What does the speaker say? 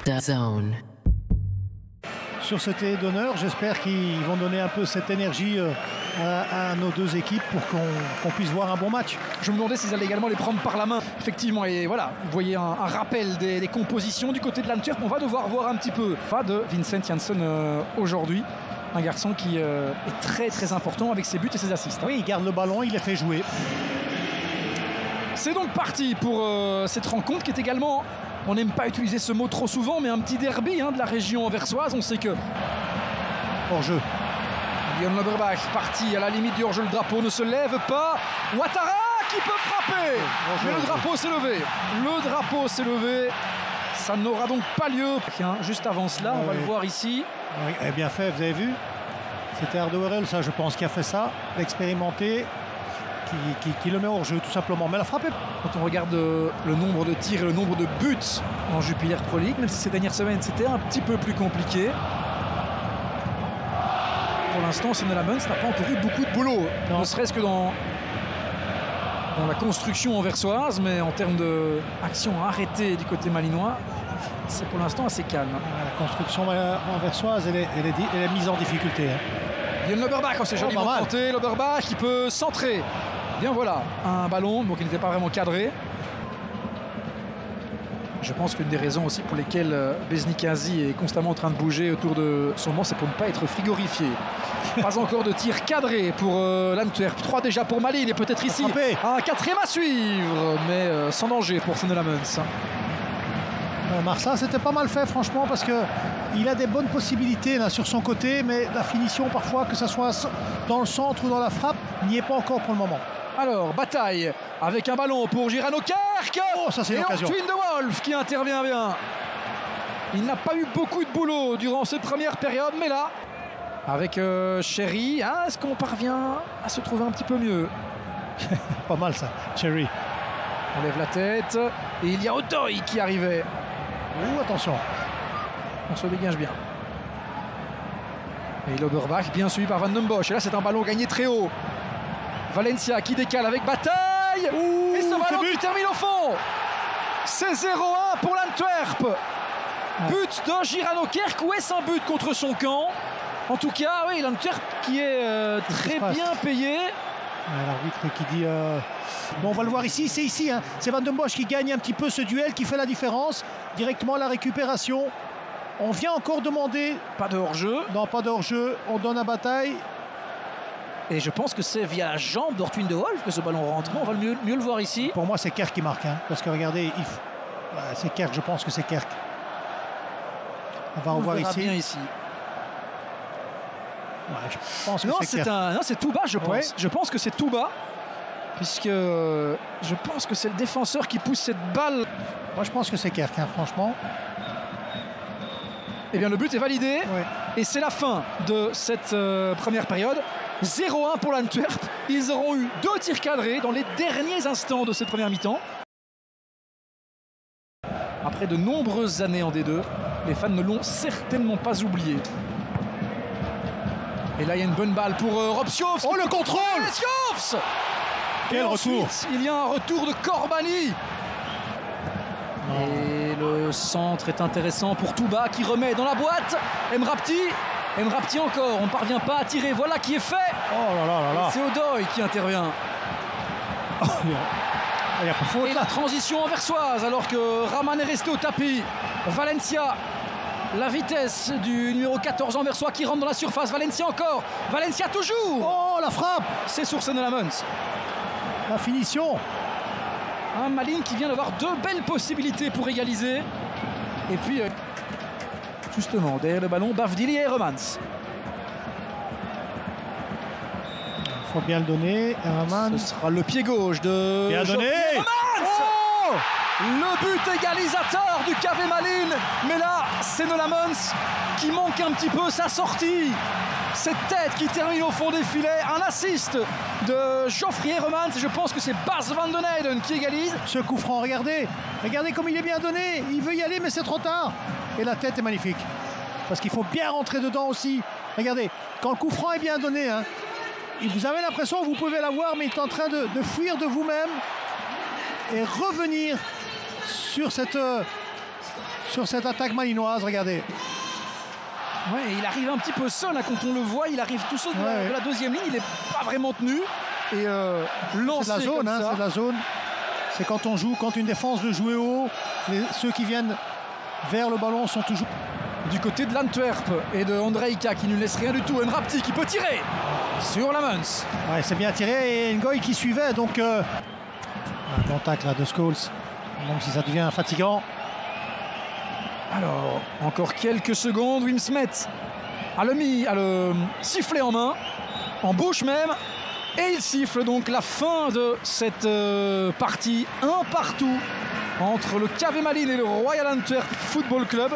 DAZN. Sur ce télé d'honneur, j'espère qu'ils vont donner un peu cette énergie à nos deux équipes pour qu'on puisse voir un bon match. Je me demandais s'ils allaient également les prendre par la main. Effectivement, et voilà, vous voyez un rappel des compositions du côté de l'Antwerp. On va devoir voir un petit peu. Pas de Vincent Janssen aujourd'hui. Un garçon qui est très très important avec ses buts et ses assists. Oui, il garde le ballon, il les fait jouer. C'est donc parti pour cette rencontre qui est également, on n'aime pas utiliser ce mot trop souvent, mais un petit derby de la région anversoise. On sait que hors-jeu. Jan Loberbach parti à la limite du hors-jeu. Le drapeau ne se lève pas. Ouattara qui peut frapper. Mais le drapeau s'est levé. Le drapeau s'est levé. Ça n'aura donc pas lieu. Juste avant cela, on va le voir ici. Oui, eh bien fait, vous avez vu. C'était Hardwell, ça, je pense, qui a fait ça. L'expérimenté. Qui le met hors jeu tout simplement, mais la frappe est... Quand on regarde le nombre de tirs et le nombre de buts en Jupiler Pro League, même si ces dernières semaines c'était un petit peu plus compliqué, pour l'instant Sonny Lamens n'a pas encore eu beaucoup de boulot, ne serait-ce que dans la construction anversoise, mais en termes d'action arrêtée du côté malinois, c'est pour l'instant assez calme. La construction anversoise elle est mise en difficulté. Jan Loberbach, c'est joliment tenté. Loberbach qui peut centrer. Bien voilà, un ballon donc il n'était pas vraiment cadré. Je pense qu'une des raisons aussi pour lesquelles Beznikazi est constamment en train de bouger autour de son banc, c'est pour ne pas être frigorifié. Pas encore de tir cadré pour l'Antwerp. 3 déjà pour Malines et peut-être ici un 4e à suivre, mais sans danger pour Sonny Lamens. Marsa, c'était pas mal fait franchement parce qu'il a des bonnes possibilités là, sur son côté, mais la finition parfois, que ce soit dans le centre ou dans la frappe, n'y est pas encore pour le moment. Alors, bataille avec un ballon pour Girano Kerk. Oh, ça c'est l'occasion. Twin de Wolf qui intervient bien. Il n'a pas eu beaucoup de boulot durant cette première période, mais là, avec Cherry, est-ce qu'on parvient à se trouver un petit peu mieux? Pas mal ça, Cherry. On lève la tête et il y a Odoy qui arrivait. Attention. On se dégage bien. Et Loberbach bien suivi par Van den Bosch. Et là c'est un ballon gagné très haut. Valencia qui décale avec bataille. Et ce ballon qui termine au fond. C'est 0-1 pour l'Antwerp. But de Girano Kerk. Ou est-ce un but contre son camp? En tout cas, oui, l'Antwerp qui est très bien payé. L'arbitre qui dit... Bon, on va le voir ici, c'est ici. C'est Van den Bosch qui gagne un petit peu ce duel, qui fait la différence. Directement à la récupération. On vient encore demander... Pas de hors-jeu. Non, pas de hors-jeu. On donne à bataille. Et je pense que c'est via la jambe d'Ortwin de Wolf que ce ballon rentre. On va mieux le voir ici. Pour moi, c'est Kerk qui marque. Parce que regardez, c'est Kerk, je pense que c'est Kerk. On va revoir ici. Bien ici. Ouais, je pense que c'est tout bas, je pense. Ouais. Je pense que c'est tout bas. Puisque je pense que c'est le défenseur qui pousse cette balle. Moi, je pense que c'est Kerk, franchement. Eh bien, le but est validé. Ouais. Et c'est la fin de cette première période. 0-1 pour l'Antwerp. Ils auront eu 2 tirs cadrés dans les derniers instants de cette première mi-temps. Après de nombreuses années en D2, les fans ne l'ont certainement pas oublié. Et là, il y a une bonne balle pour Robsjovs. Oh, le contrôle! Robsjovs! Quel retour! Il y a un retour de Corbani. Et le centre est intéressant pour Touba qui remet dans la boîte. Emrapti encore, on ne parvient pas à tirer. Voilà qui est fait. Oh là là là là. C'est Odoy qui intervient. Il n'y a pas faute. Et la transition anversoise alors que Raman est resté au tapis. Valencia. La vitesse du numéro 14 anversois qui rentre dans la surface. Valencia encore. Valencia toujours. Oh, la frappe. C'est sur Sonny Lamens. La finition. Un Malines qui vient d'avoir 2 belles possibilités pour égaliser. Et puis, justement, derrière le ballon, Bavdili et Hermans. Il faut bien le donner. Ce sera le pied gauche de bien donné. Oh, le but égalisateur du KV Malines. Mais là, c'est Sonny Lamens qui manque un petit peu sa sortie. Cette tête qui termine au fond des filets, un assist de Geoffrey Hermans. Je pense que c'est Bas van den Eyden qui égalise. Ce coup franc, regardez comme il est bien donné. Il veut y aller, mais c'est trop tard. Et la tête est magnifique. Parce qu'il faut bien rentrer dedans aussi. Regardez, quand le coup franc est bien donné, vous avez l'impression que vous pouvez l'avoir, mais il est en train de fuir de vous-même et revenir sur cette sur cette attaque malinoise, regardez. Ouais, il arrive un petit peu seul, hein, quand on le voit, il arrive tout seul de la deuxième ligne, il n'est pas vraiment tenu. Et lancé c'est de la zone, hein, c'est de la zone. C'est quand on joue, quand une défense veut jouer haut, ceux qui viennent vers le ballon sont toujours... Du côté de l'Antwerp et de Ondrejka qui ne laisse rien du tout. Nrapti qui peut tirer sur Lamens. Ouais, c'est bien tiré et Ngoy qui suivait, donc... un contact là de Scholes, même si ça devient fatigant. Alors, encore quelques secondes, Wim Smet a le sifflet en main, en bouche même, et il siffle donc la fin de cette partie, un partout entre le KV Malines et le Royal Antwerp Football Club.